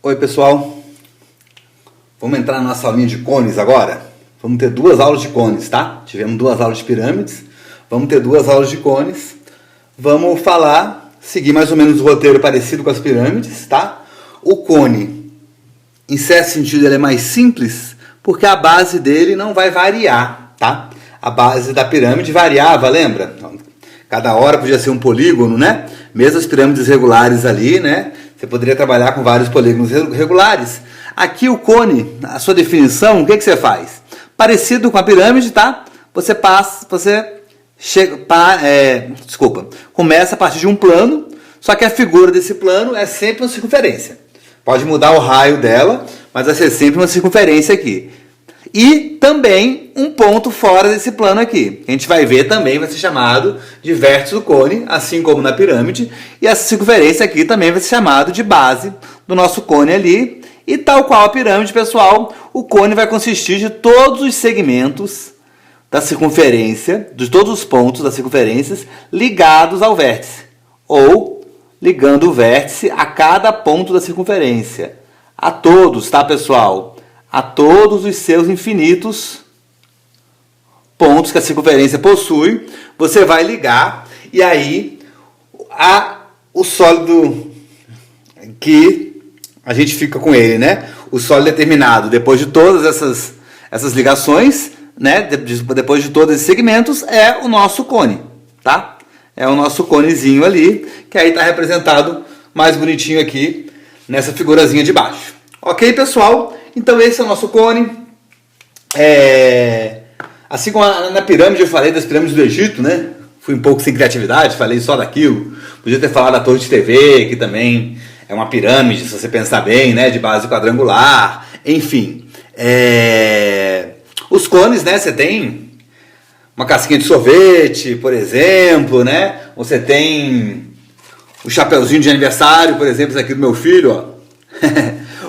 Oi pessoal, vamos entrar na nossa aulinha de cones agora. Vamos ter duas aulas de cones, tá? Tivemos duas aulas de pirâmides, vamos ter duas aulas de cones. Vamos seguir mais ou menos o roteiro parecido com as pirâmides, tá? O cone, em certo sentido, ele é mais simples, porque a base dele não vai variar, tá? A base da pirâmide variava, lembra? Cada hora podia ser um polígono, né? Mesmo as pirâmides regulares ali, né? Você poderia trabalhar com vários polígonos regulares. Aqui o cone, a sua definição, o que você faz? Parecido com a pirâmide, tá? Começa a partir de um plano, só que a figura desse plano é sempre uma circunferência. Pode mudar o raio dela, mas vai ser sempre uma circunferência aqui. E também um ponto fora desse plano aqui. A gente vai ver também, vai ser chamado de vértice do cone, assim como na pirâmide. E essa circunferência aqui também vai ser chamado de base do nosso cone ali. E tal qual a pirâmide, pessoal, o cone vai consistir de todos os segmentos da circunferência, de todos os pontos das circunferências ligados ao vértice. Ou ligando o vértice a cada ponto da circunferência. A todos, tá, pessoal? A todos os seus infinitos pontos que a circunferência possui, você vai ligar, e aí o sólido que a gente fica com ele, né? O sólido determinado, depois de todas essas ligações, né? Depois de todos esses segmentos, é o nosso cone, tá? É o nosso conezinho ali, que aí está representado mais bonitinho aqui nessa figurazinha de baixo. Ok, pessoal? Então esse é o nosso cone. Assim como na pirâmide, eu falei das pirâmides do Egito, né? Fui um pouco sem criatividade, falei só daquilo. Podia ter falado da torre de TV, que também é uma pirâmide, se você pensar bem, né? De base quadrangular. Enfim. Os cones, né? Você tem uma casquinha de sorvete, por exemplo, né? Você tem o chapeuzinho de aniversário, por exemplo, esse aqui do meu filho, ó.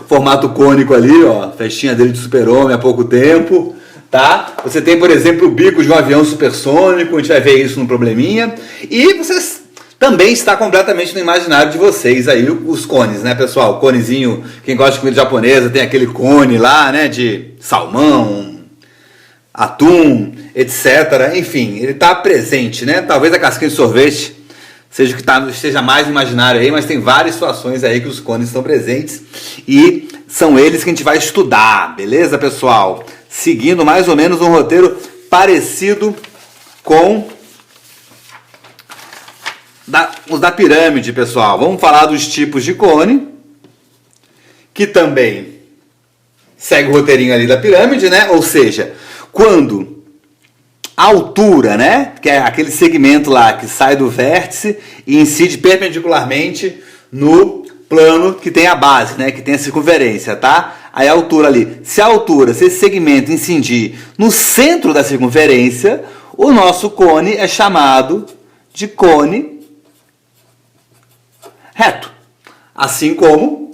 Formato cônico ali, ó, festinha dele de super-homem há pouco tempo, tá? Você tem, por exemplo, o bico de um avião supersônico, a gente vai ver isso no probleminha. E vocês também está completamente no imaginário de vocês aí, os cones, né, pessoal? O conezinho, quem gosta de comida japonesa, tem aquele cone lá, né, de salmão, atum, etc. Enfim, ele está presente, né? Talvez a casquinha de sorvete seja o que esteja mais no imaginário aí, mas tem várias situações aí que os cones estão presentes e são eles que a gente vai estudar, beleza, pessoal? Seguindo mais ou menos um roteiro parecido com os da pirâmide, pessoal. Vamos falar dos tipos de cone, que também segue o roteirinho ali da pirâmide, né? Ou seja, quando a altura, né, que é aquele segmento lá que sai do vértice e incide perpendicularmente no plano que tem a base, né, que tem a circunferência, tá? Aí a altura ali, se esse segmento incidir no centro da circunferência, o nosso cone é chamado de cone reto. Assim como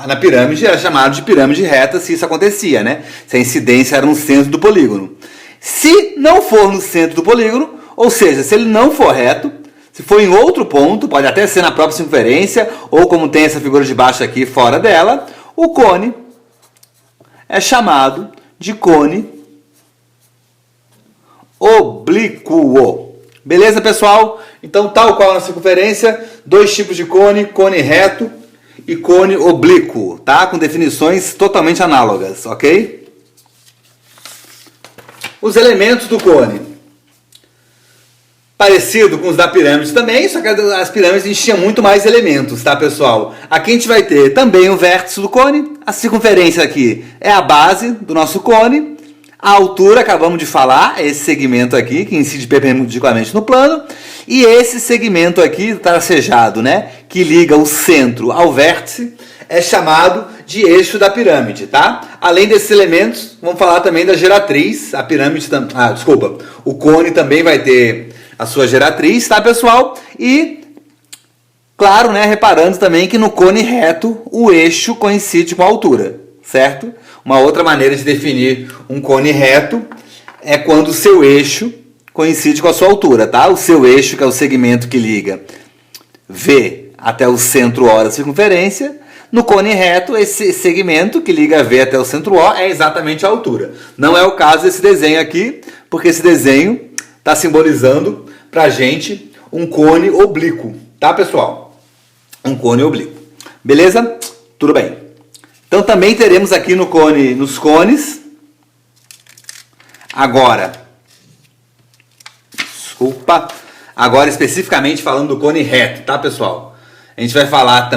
na pirâmide era chamado de pirâmide reta se isso acontecia, né? Se a incidência era no centro do polígono. Se não for no centro do polígono, ou seja, se ele não for reto, se for em outro ponto, pode até ser na própria circunferência, ou como tem essa figura de baixo aqui, fora dela, o cone é chamado de cone oblíquo. Beleza, pessoal? Então, tal qual na circunferência, dois tipos de cone, cone reto e cone oblíquo, tá? Com definições totalmente análogas, ok? Os elementos do cone, parecido com os da pirâmide também, só que as pirâmides tinham muito mais elementos, tá, pessoal? Aqui a gente vai ter também o vértice do cone, a circunferência aqui é a base do nosso cone, a altura, acabamos de falar, esse segmento aqui, que incide perpendicularmente no plano, e esse segmento aqui, tracejado, né, que liga o centro ao vértice, é chamado de eixo da pirâmide, tá? Além desses elementos, vamos falar também da geratriz. A pirâmide, o cone também vai ter a sua geratriz, tá, pessoal? E, claro, né, reparando também que no cone reto o eixo coincide com a altura, certo? Uma outra maneira de definir um cone reto é quando o seu eixo coincide com a sua altura, tá? O seu eixo, que é o segmento que liga V até o centro O da circunferência, No cone reto, esse segmento que liga V até o centro O é exatamente a altura. Não é o caso desse desenho aqui, porque esse desenho está simbolizando para a gente um cone oblíquo, tá, pessoal? Um cone oblíquo. Beleza? Tudo bem. Então também teremos aqui no cone, nos cones, agora especificamente falando do cone reto, tá, pessoal? A gente vai falar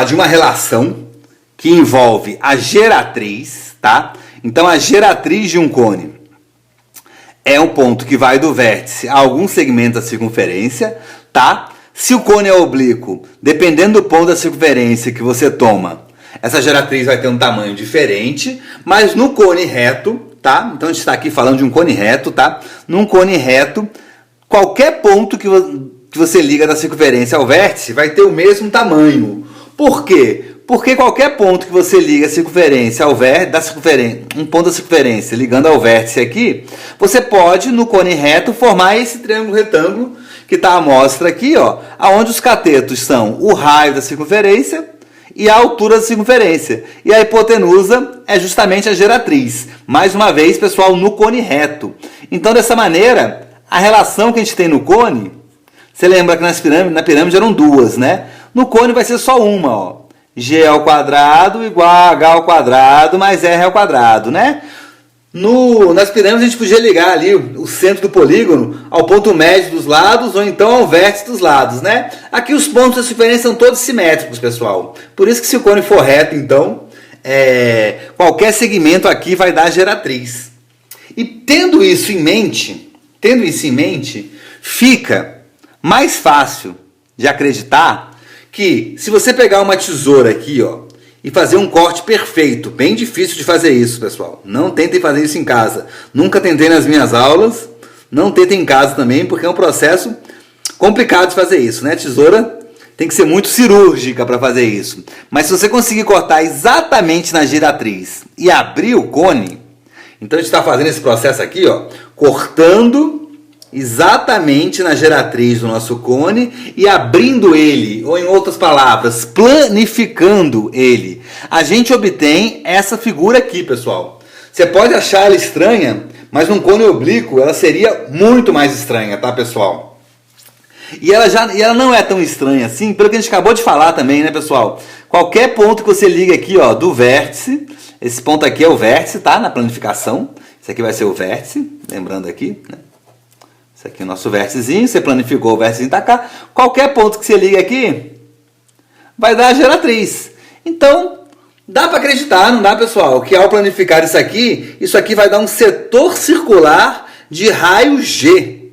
de uma relação que envolve a geratriz, tá? Então a geratriz de um cone é um ponto que vai do vértice a algum segmento da circunferência, tá? Se o cone é oblíquo, dependendo do ponto da circunferência que você toma, essa geratriz vai ter um tamanho diferente, mas no cone reto, tá? Então a gente está aqui falando de um cone reto, tá? Num cone reto, qualquer ponto que você liga da circunferência ao vértice vai ter o mesmo tamanho. Por quê? Porque qualquer ponto que você liga a circunferência ao vértice, um ponto da circunferência ligando ao vértice aqui, você pode, no cone reto, formar esse triângulo retângulo que está à mostra aqui, ó, onde os catetos são o raio da circunferência e a altura da circunferência. E a hipotenusa é justamente a geratriz. Mais uma vez, pessoal, no cone reto. Então, dessa maneira, a relação que a gente tem no cone, você lembra que na pirâmide eram duas, né? No cone vai ser só uma, ó. G ao quadrado igual a H ao quadrado mais R ao quadrado, né? Nas pirâmides a gente podia ligar ali o centro do polígono ao ponto médio dos lados ou então ao vértice dos lados, né? Aqui os pontos da circunferência são todos simétricos, pessoal. Por isso que se o cone for reto, então, qualquer segmento aqui vai dar geratriz. E tendo isso em mente, fica mais fácil de acreditar que se você pegar uma tesoura aqui, ó, e fazer um corte perfeito, bem difícil de fazer isso, pessoal. Não tentem fazer isso em casa. Nunca tentei nas minhas aulas, não tentem em casa também, porque é um processo complicado de fazer isso, né? Tesoura tem que ser muito cirúrgica para fazer isso. Mas se você conseguir cortar exatamente na geratriz e abrir o cone, então a gente está fazendo esse processo aqui, ó, cortando exatamente na geratriz do nosso cone e abrindo ele, ou em outras palavras, planificando ele. A gente obtém essa figura aqui, pessoal. Você pode achar ela estranha, mas num cone oblíquo ela seria muito mais estranha, tá, pessoal? E ela não é tão estranha assim, pelo que a gente acabou de falar também, né, pessoal? Qualquer ponto que você liga aqui, ó, do vértice, esse ponto aqui é o vértice, tá, na planificação. Esse aqui vai ser o vértice, lembrando aqui, né? Esse aqui é o nosso vérticezinho, você planificou o vértice tá cá. Qualquer ponto que você liga aqui, vai dar a geratriz. Então, dá para acreditar, não dá, pessoal, que ao planificar isso aqui vai dar um setor circular de raio G.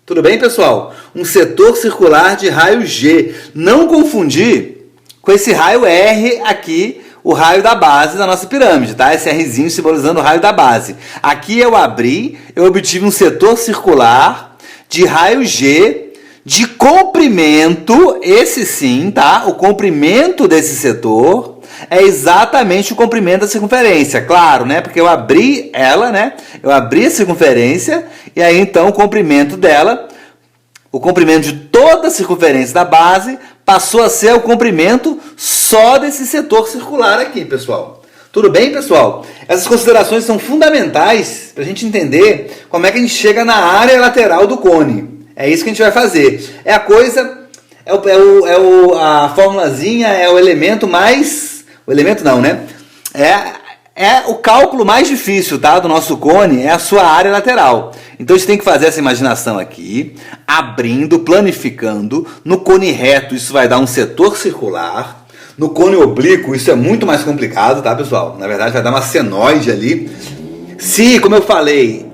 Tudo bem, pessoal? Um setor circular de raio G. Não confundir com esse raio R aqui, o raio da base da nossa pirâmide, tá? Esse Rzinho simbolizando o raio da base. Aqui eu abri, eu obtive um setor circular de raio G, de comprimento, esse sim, tá? O comprimento desse setor é exatamente o comprimento da circunferência, claro, né? Porque eu abri ela, né? Eu abri a circunferência e aí então o comprimento dela, o comprimento de toda a circunferência da base passou a ser o comprimento só desse setor circular aqui, pessoal. Tudo bem, pessoal? Essas considerações são fundamentais para a gente entender como é que a gente chega na área lateral do cone. É isso que a gente vai fazer. É a coisa, a formulazinha, é o elemento mais... O elemento não, né? É o cálculo mais difícil, tá, do nosso cone, é a sua área lateral. Então a gente tem que fazer essa imaginação aqui, abrindo, planificando. No cone reto isso vai dar um setor circular. No cone oblíquo isso é muito mais complicado, tá, pessoal? Na verdade vai dar uma senoide ali. Se, como eu falei,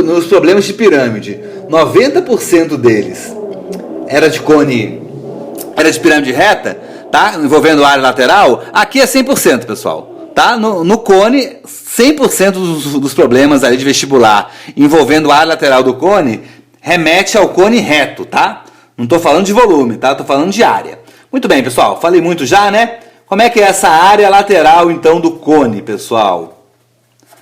nos problemas de pirâmide, 90% deles era de pirâmide reta, tá? Envolvendo a área lateral, aqui é 100%, pessoal. Tá? No cone, 100% dos problemas ali de vestibular envolvendo a área lateral do cone remete ao cone reto, tá? Não estou falando de volume, tá? Estou falando de área. Muito bem, pessoal. Falei muito já, né? Como é que é essa área lateral, então, do cone, pessoal?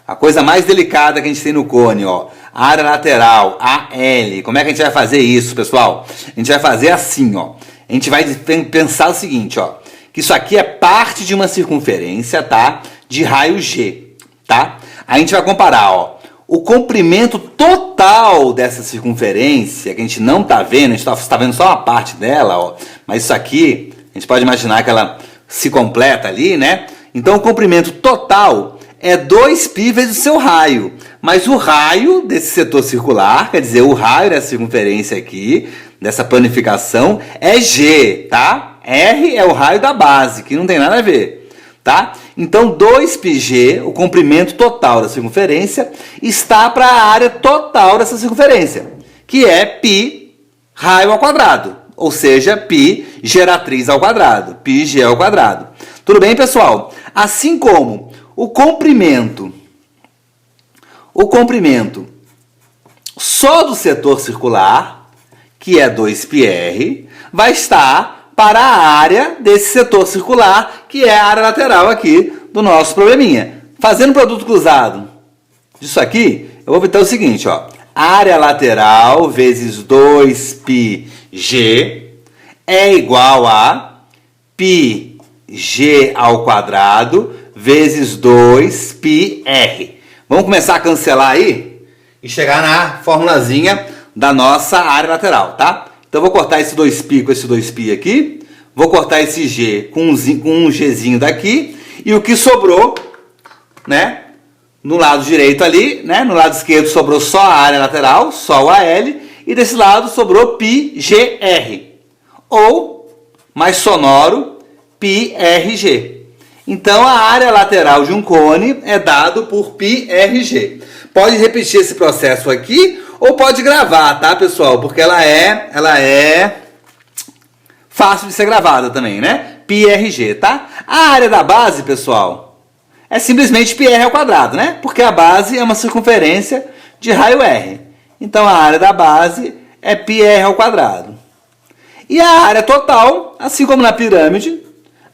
A coisa mais delicada que a gente tem no cone, ó. Área lateral, AL. Como é que a gente vai fazer isso, pessoal? A gente vai fazer assim, ó. A gente vai pensar o seguinte, ó. que isso aqui é parte de uma circunferência, tá? De raio G, tá? A gente vai comparar, ó, o comprimento total dessa circunferência, que a gente não está vendo, a gente está vendo só uma parte dela, ó, mas isso aqui, a gente pode imaginar que ela se completa ali, né? Então o comprimento total é 2π vezes o seu raio, mas o raio desse setor circular, quer dizer, o raio dessa circunferência aqui, dessa planificação, é G, tá? R é o raio da base, que não tem nada a ver, tá? Então 2πg, o comprimento total da circunferência, está para a área total dessa circunferência, que é π raio ao quadrado, ou seja, π geratriz ao quadrado, πg ao quadrado. Tudo bem, pessoal? Assim como o comprimento só do setor circular, que é 2πr, vai estar para a área desse setor circular, que é a área lateral aqui do nosso probleminha. Fazendo produto cruzado disso aqui, eu vou obter o seguinte, ó. Área lateral vezes 2πg é igual a πg ao quadrado vezes 2πr. Vamos começar a cancelar aí e chegar na formulazinha da nossa área lateral, tá? Então, eu vou cortar esse 2π com esse 2π aqui. Vou cortar esse g com um gzinho daqui. E o que sobrou, né? No lado direito ali, né? No lado esquerdo sobrou só a área lateral, só o AL. E desse lado sobrou πgr. Ou, mais sonoro, πrg. Então, a área lateral de um cone é dado por πrg. Pode repetir esse processo aqui ou pode gravar, tá, pessoal? Porque ela é fácil de ser gravada também, né? πrg, tá? A área da base, pessoal, é simplesmente πr ao quadrado, né? Porque a base é uma circunferência de raio R. Então, a área da base é πr ao quadrado. E a área total, assim como na pirâmide,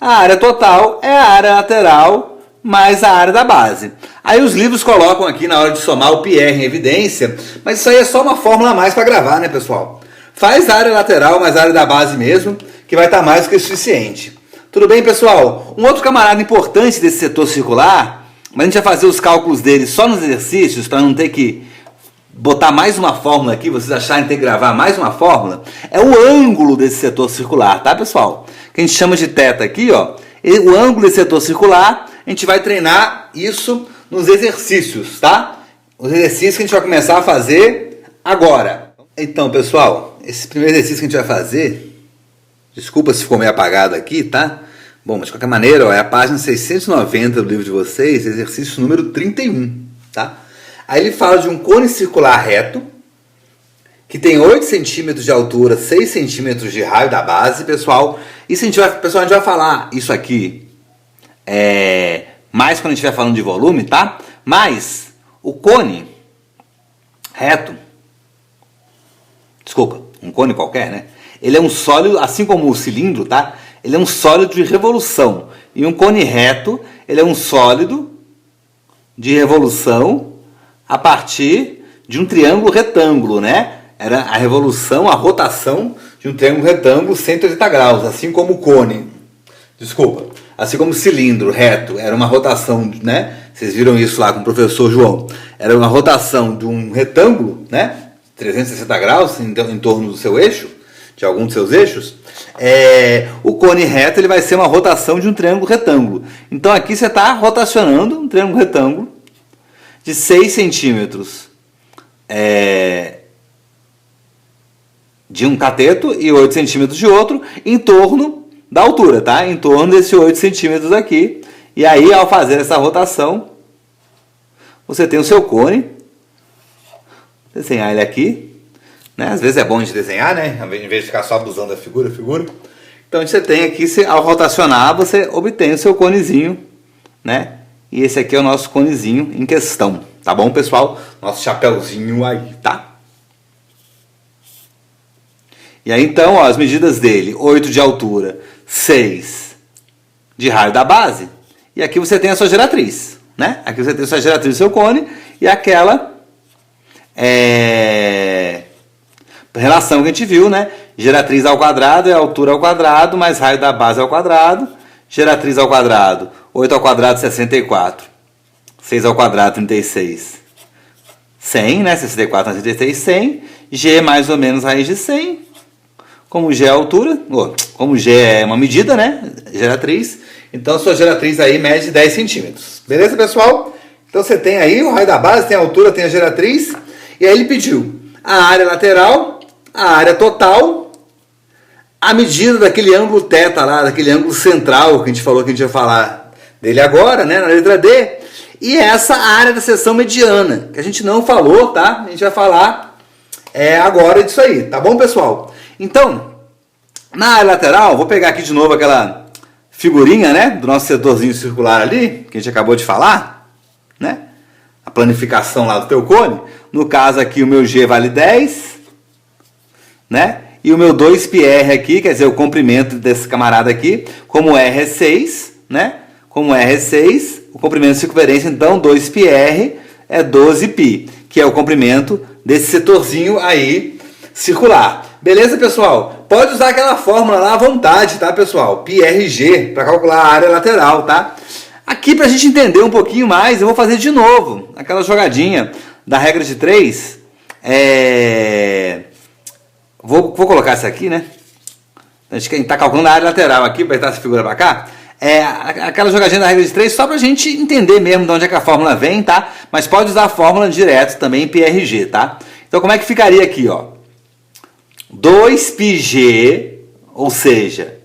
a área total é a área lateral mais a área da base. Aí os livros colocam aqui na hora de somar o πr em evidência, mas isso aí é só uma fórmula a mais para gravar, né, pessoal? Faz a área lateral mais a área da base mesmo, que vai estar mais do que o suficiente. Tudo bem, pessoal? Um outro camarada importante desse setor circular, mas a gente vai fazer os cálculos dele só nos exercícios, para não ter que botar mais uma fórmula aqui, vocês acharem que tem que gravar mais uma fórmula, é o ângulo desse setor circular, tá, pessoal? Que a gente chama de θ aqui, ó. O ângulo desse setor circular, a gente vai treinar isso nos exercícios, tá? Os exercícios que a gente vai começar a fazer agora. Então, pessoal, esse primeiro exercício que a gente vai fazer, desculpa se ficou meio apagado aqui, tá? Bom, mas de qualquer maneira, ó, é a página 690 do livro de vocês, exercício número 31, tá? Aí ele fala de um cone circular reto, que tem 8 centímetros de altura, 6 centímetros de raio da base, pessoal. Isso a gente vai falar isso aqui mais quando a gente estiver falando de volume, tá? Mas o cone reto, desculpa, um cone qualquer, né? Ele é um sólido, assim como o cilindro, tá? Ele é um sólido de revolução. E um cone reto, ele é um sólido de revolução a partir de um triângulo retângulo, né? Era a revolução, a rotação de um triângulo retângulo 180 graus, assim como o cone. Desculpa. Assim como o cilindro reto era uma rotação, né? Vocês viram isso lá com o professor João. Era uma rotação de um retângulo, né? 360 graus em torno do seu eixo, de algum dos seus eixos. O cone reto ele vai ser uma rotação de um triângulo retângulo. Então aqui você está rotacionando um triângulo retângulo de 6 centímetros de um cateto e 8 centímetros de outro, em torno da altura, tá? Em torno desses 8 centímetros aqui. E aí, ao fazer essa rotação, você tem o seu cone. Desenhar ele aqui, né? Às vezes é bom de desenhar, né? Em vez de ficar só abusando da figura. Então, você tem aqui, ao rotacionar, você obtém o seu conezinho, né? E esse aqui é o nosso conezinho em questão, tá bom, pessoal? Nosso chapéuzinho aí, tá? E aí, então, ó, as medidas dele, 8 de altura, 6 de raio da base. E aqui você tem a sua geratriz, né? Aqui você tem a sua geratriz do seu cone e aquela relação que a gente viu, né? Geratriz ao quadrado é altura ao quadrado, mais raio da base ao quadrado. Geratriz ao quadrado, 8 ao quadrado, 64. 6 ao quadrado, 36. 100, né? 64 mais 36, 100. G mais ou menos raiz de 100. Como G é a altura, como G é uma medida, né? Geratriz. Então, sua geratriz aí mede 10 centímetros. Beleza, pessoal? Então, você tem aí o raio da base, tem a altura, tem a geratriz. E aí ele pediu a área lateral, a área total, a medida daquele ângulo θ lá, daquele ângulo central que a gente falou que a gente ia falar dele agora, né? Na letra D. E essa área da seção mediana, que a gente não falou, tá? A gente vai falar agora disso aí, tá bom, pessoal? Então, na área lateral, vou pegar aqui de novo aquela figurinha, né? Do nosso setorzinho circular ali, que a gente acabou de falar, né? A planificação lá do teu cone. No caso aqui, o meu G vale 10, né? E o meu 2πr aqui, quer dizer, o comprimento desse camarada aqui, como R é 6, né? Como R é 6, o comprimento de circunferência, então, 2πr é 12π, que é o comprimento desse setorzinho aí circular. Beleza, pessoal? Pode usar aquela fórmula lá à vontade, tá, pessoal? πrg, para calcular a área lateral, tá? Aqui, para a gente entender um pouquinho mais, eu vou fazer de novo aquela jogadinha da regra de 3. Vou colocar essa aqui, né? A gente está calculando a área lateral aqui, para botar essa figura para cá. Aquela jogadinha da regra de 3, só para a gente entender mesmo de onde é que a fórmula vem, tá? Mas pode usar a fórmula direto também, πrg, tá? Então, como é que ficaria aqui, ó? 2πg, ou seja,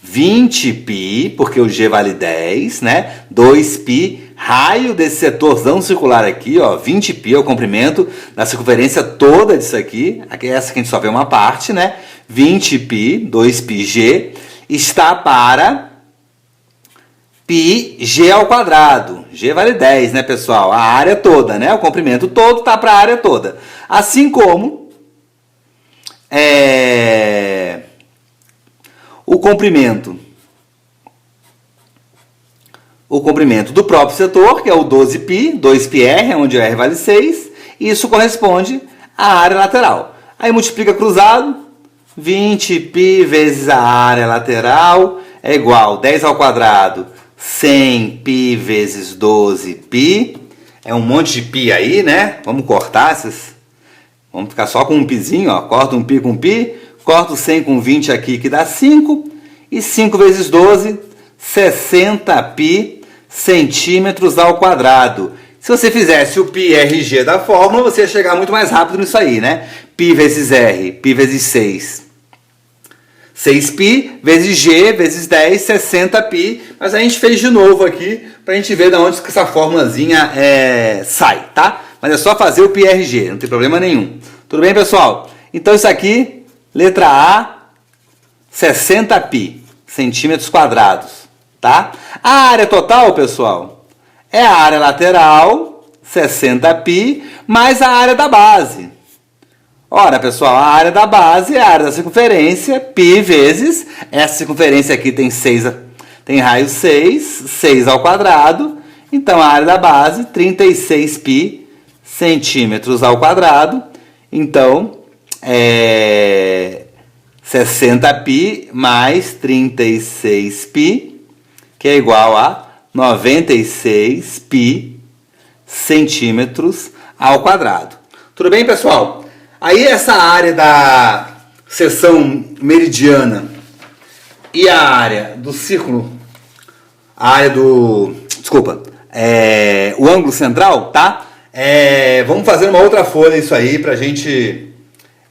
20π, porque o G vale 10, né? 2π, raio desse setorzão circular aqui, ó, 20π é o comprimento da circunferência toda disso aqui. Aqui é essa que a gente só vê uma parte, né? 20π, 2πg, está para πg ao quadrado. G vale 10, né, pessoal? A área toda, né? O comprimento todo está para a área toda. Assim como o comprimento do próprio setor, que é o 12π, 2πr, onde o R vale 6, e isso corresponde à área lateral. Aí multiplica cruzado, 20π vezes a área lateral é igual a 10 ao quadrado, 100π vezes 12π, é um monte de π aí, né? Vamos cortar essas. Vamos ficar só com um pizinho, ó. Corta um pi com pi, corta o 100 com 20 aqui, que dá 5. E 5 vezes 12, 60π centímetros ao quadrado. Se você fizesse o πrg da fórmula, você ia chegar muito mais rápido nisso aí, né? Π vezes R, Π vezes 6. 6π vezes G vezes 10, 60π. Mas a gente fez de novo aqui, para a gente ver de onde que essa formulazinha sai, tá? Mas é só fazer o πrg, não tem problema nenhum. Tudo bem, pessoal? Então isso aqui, letra A, 60π, centímetros quadrados, tá? A área total, pessoal, é a área lateral, 60π, mais a área da base. Ora, pessoal, a área da base é a área da circunferência, π vezes, essa circunferência aqui tem raio 6, 6 ao quadrado, então a área da base, 36π centímetros ao quadrado, então 60π mais 36π, que é igual a 96π centímetros ao quadrado. Tudo bem, pessoal? Aí essa área da seção meridiana e a área do círculo, o ângulo central, tá? Vamos fazer uma outra folha isso aí pra gente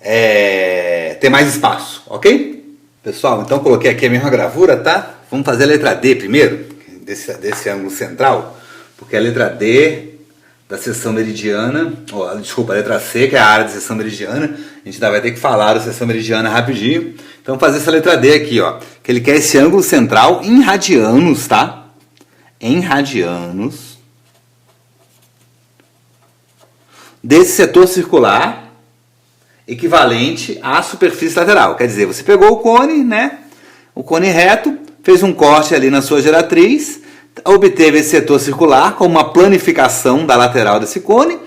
ter mais espaço, ok? Pessoal, então coloquei aqui a mesma gravura, tá? Vamos fazer a letra D primeiro, desse ângulo central, porque a letra D da seção meridiana, a letra C, que é a área da seção meridiana, a gente ainda vai ter que falar da seção meridiana rapidinho. Então, vamos fazer essa letra D aqui, ó, que ele quer esse ângulo central em radianos, tá? Em radianos desse setor circular equivalente à superfície lateral. Quer dizer, você pegou o cone, né? O cone reto, fez um corte ali na sua geratriz, obteve esse setor circular com uma planificação da lateral desse cone,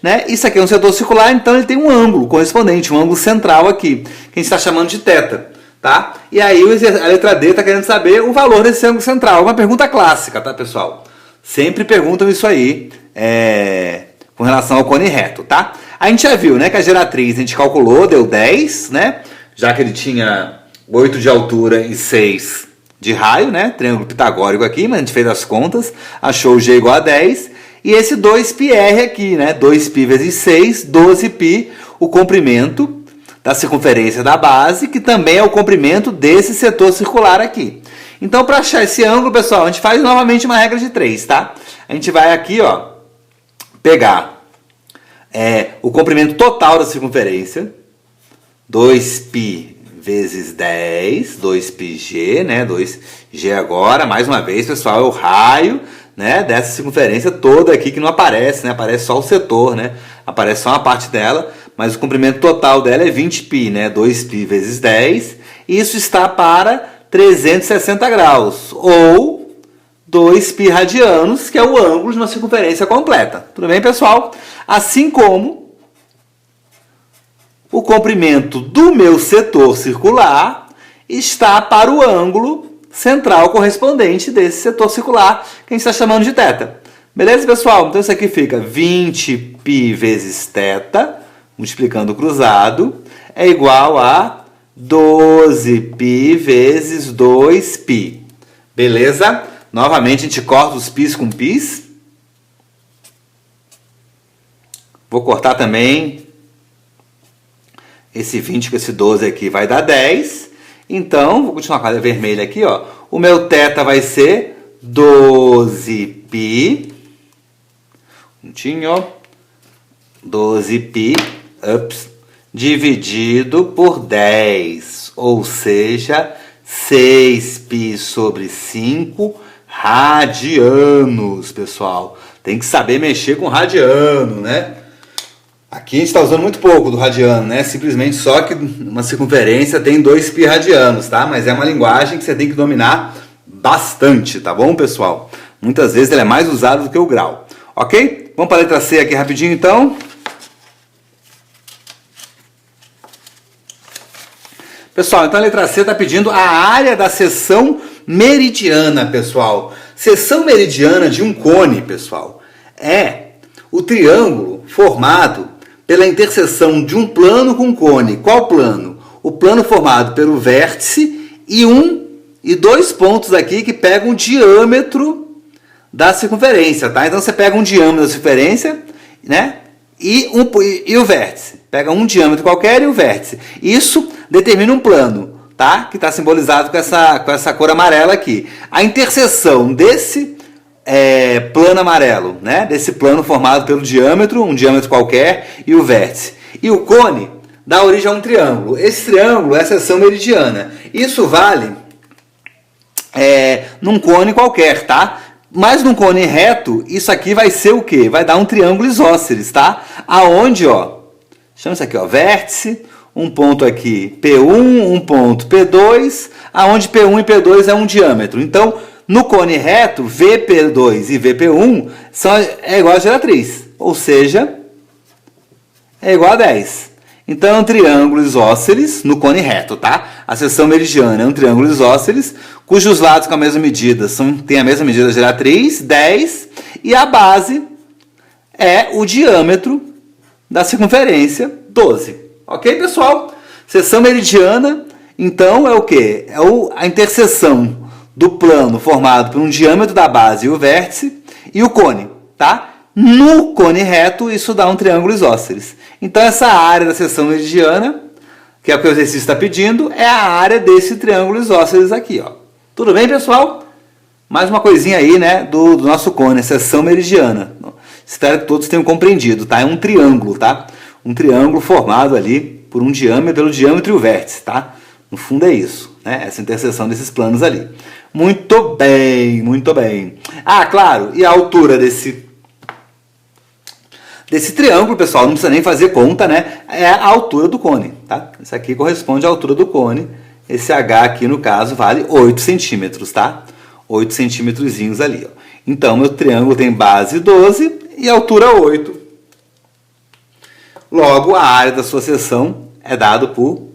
né? Isso aqui é um setor circular, então ele tem um ângulo correspondente, um ângulo central aqui, que a gente está chamando de θ, tá? tá? E aí a letra D está querendo saber o valor desse ângulo central. Uma pergunta clássica, tá, pessoal? Sempre perguntam isso aí com relação ao cone reto, tá? A gente já viu, né, que a geratriz a gente calculou, deu 10, né? Já que ele tinha 8 de altura e 6 de raio, né? Triângulo pitagórico aqui, mas a gente fez as contas, achou o G igual a 10. E esse 2πr aqui, né? 2π vezes 6, 12π, o comprimento da circunferência da base, que também é o comprimento desse setor circular aqui. Então, para achar esse ângulo, pessoal, a gente faz novamente uma regra de 3, tá? A gente vai aqui, ó, pegar o comprimento total da circunferência, 2π vezes 10, 2πg, né? 2g agora, mais uma vez, pessoal, é o raio, né, dessa circunferência toda aqui que não aparece, né? Aparece só o setor, né? Aparece só uma parte dela, mas o comprimento total dela é 20π, né? 2π vezes 10. Isso está para 360 graus, ou 2π radianos, que é o ângulo de uma circunferência completa. Tudo bem, pessoal? Assim como o comprimento do meu setor circular está para o ângulo central correspondente desse setor circular, que a gente está chamando de θ. Beleza, pessoal? Então isso aqui fica 20π vezes θ, multiplicando o cruzado, é igual a 12π vezes 2π. Beleza? Novamente a gente corta os π's com π's. Vou cortar também esse 20 com esse 12 aqui, vai dar 10. Então, vou continuar com a vermelha aqui, ó. O meu θ vai ser 12π. 12π, dividido por 10. Ou seja, 6π sobre 5 radianos, pessoal. Tem que saber mexer com radiano, né? Aqui a gente está usando muito pouco do radiano, né? Simplesmente só que uma circunferência tem 2π radianos, tá? Mas é uma linguagem que você tem que dominar bastante, tá bom, pessoal? Muitas vezes ele é mais usado do que o grau, ok? Vamos para a letra C aqui rapidinho, então. Pessoal, então a letra C está pedindo a área da seção meridiana, pessoal. Seção meridiana de um cone, pessoal, é o triângulo formado pela interseção de um plano com um cone. Qual plano? O plano formado pelo vértice e dois pontos aqui que pegam o diâmetro da circunferência, tá? Então você pega um diâmetro da circunferência, né? E o vértice. Pega um diâmetro qualquer e o vértice. Isso determina um plano, tá? Que está simbolizado com essa cor amarela aqui. A interseção desse plano amarelo, né? Desse plano formado pelo diâmetro, um diâmetro qualquer, e o vértice. E o cone dá origem a um triângulo. Esse triângulo é a seção meridiana. Isso vale num cone qualquer, tá? Mas num cone reto, isso aqui vai ser o quê? Vai dar um triângulo isósceles, tá? Aonde, ó, chama isso aqui, ó, vértice, um ponto aqui P1, um ponto P2, aonde P1 e P2 é um diâmetro. Então, no cone reto, VP2 e VP1 é igual a geratriz, ou seja, é igual a 10. Então é um triângulo isósceles no cone reto, tá? A seção meridiana é um triângulo isósceles, cujos lados com a mesma medida tem a mesma medida da geratriz, 10, e a base é o diâmetro da circunferência, 12. Ok, pessoal? Seção meridiana, então, é o quê? É a interseção do plano formado por um diâmetro da base e o vértice e o cone, tá? No cone reto, isso dá um triângulo isósceles. Então, essa área da seção meridiana, que é o que o exercício está pedindo, é a área desse triângulo isósceles aqui, ó. Tudo bem, pessoal? Mais uma coisinha aí, né, do nosso cone, seção meridiana. Espero que todos tenham compreendido, tá? É um triângulo, tá? Um triângulo formado ali por um diâmetro, pelo diâmetro e o vértice, tá? No fundo é isso, né? Essa interseção desses planos ali. Muito bem, muito bem. Ah, claro, e a altura desse triângulo, pessoal, não precisa nem fazer conta, né? É a altura do cone, tá? Isso aqui corresponde à altura do cone. Esse H aqui, no caso, vale 8 centímetros, tá? 8 centímetrozinhos ali, ó. Então, meu triângulo tem base 12 e altura 8. Logo, a área da sua seção é dada por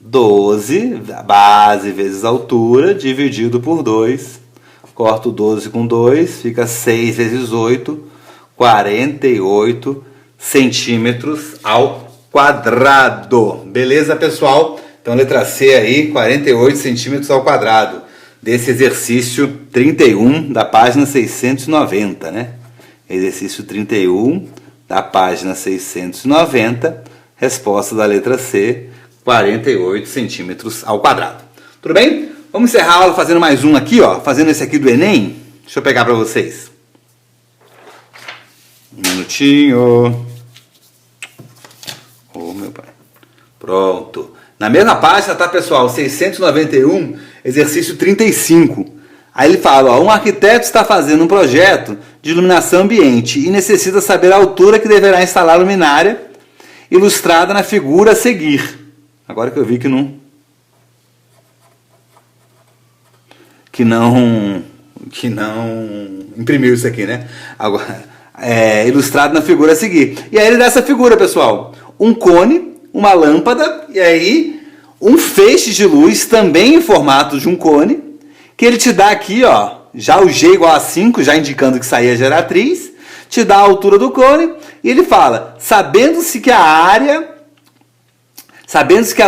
12, base vezes altura, dividido por 2. Corto 12 com 2, fica 6 vezes 8, 48 centímetros ao quadrado. Beleza, pessoal? Então, letra C aí, 48 centímetros ao quadrado. Desse exercício 31 da página 690, né? Exercício 31 da página 690, resposta da letra C, 48 centímetros ao quadrado. Tudo bem? Vamos encerrar a aula fazendo mais um aqui, ó. Fazendo esse aqui do Enem. Deixa eu pegar para vocês. Um minutinho. Oh, meu pai. Pronto. Na mesma página, tá, pessoal? 691, exercício 35. Aí ele fala, ó, um arquiteto está fazendo um projeto de iluminação ambiente e necessita saber a altura que deverá instalar a luminária ilustrada na figura a seguir. Agora que eu vi que não imprimiu isso aqui, né? Agora, ilustrado na figura a seguir. E aí ele dá essa figura, pessoal. Um cone, uma lâmpada e aí um feixe de luz também em formato de um cone, que ele te dá aqui, ó, já o G igual a 5, já indicando que isso aí é geratriz, te dá a altura do cone e ele fala, sabendo-se que a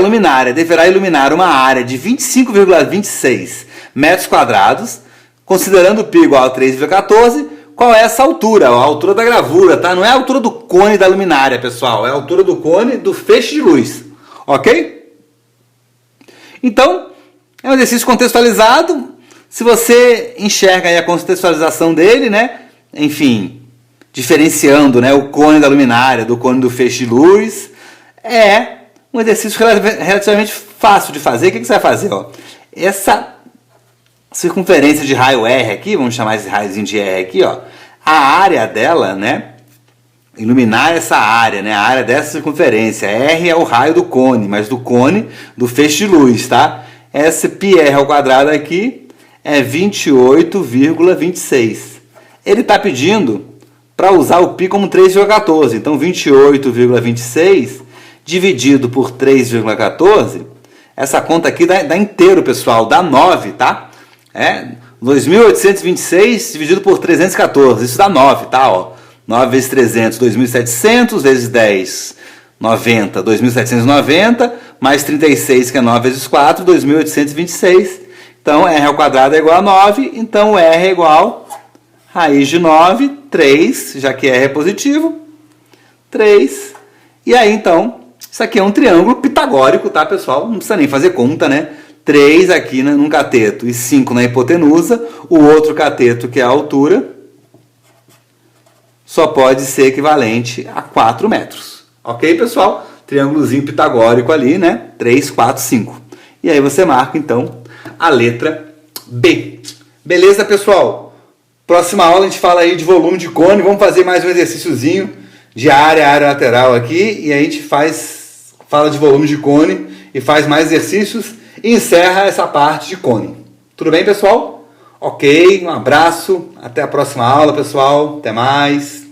luminária deverá iluminar uma área de 25,26 metros quadrados, considerando π igual a 3,14, qual é essa altura? A altura da gravura, tá? Não é a altura do cone da luminária, pessoal. É a altura do cone do feixe de luz. Ok? Então, é um exercício contextualizado. Se você enxerga aí a contextualização dele, né? Enfim, diferenciando, né, o cone da luminária do cone do feixe de luz, é um exercício relativamente fácil de fazer. O que você vai fazer? Ó? Essa circunferência de raio R aqui, vamos chamar esse raiozinho de R aqui, ó, a área dela, né, iluminar essa área, né, a área dessa circunferência, R é o raio do cone, mas do cone do feixe de luz, tá? Esse πr ao quadrado aqui é 28,26. Ele está pedindo para usar o π como 3,14, então 28,26 dividido por 3,14, essa conta aqui dá inteiro, pessoal, dá 9, tá? 2.826 dividido por 314, isso dá 9, tá? Ó, 9 vezes 300, 2.700 vezes 10, 90, 2.790, mais 36, que é 9 vezes 4, 2.826. Então, R ao quadrado é igual a 9, então R é igual a raiz de 9, 3, já que R é positivo, 3. E aí, então, isso aqui é um triângulo pitagórico, tá, pessoal? Não precisa nem fazer conta, né? 3 aqui num cateto e 5 na hipotenusa, o outro cateto, que é a altura, só pode ser equivalente a 4 metros. Ok, pessoal? Triângulozinho pitagórico ali, né? 3, 4, 5. E aí você marca, então, a letra B. Beleza, pessoal? Próxima aula a gente fala aí de volume de cone. Vamos fazer mais um exercíciozinho de área lateral aqui. E a gente fala de volume de cone e faz mais exercícios. E encerra essa parte de cone. Tudo bem, pessoal? Ok, um abraço. Até a próxima aula, pessoal. Até mais.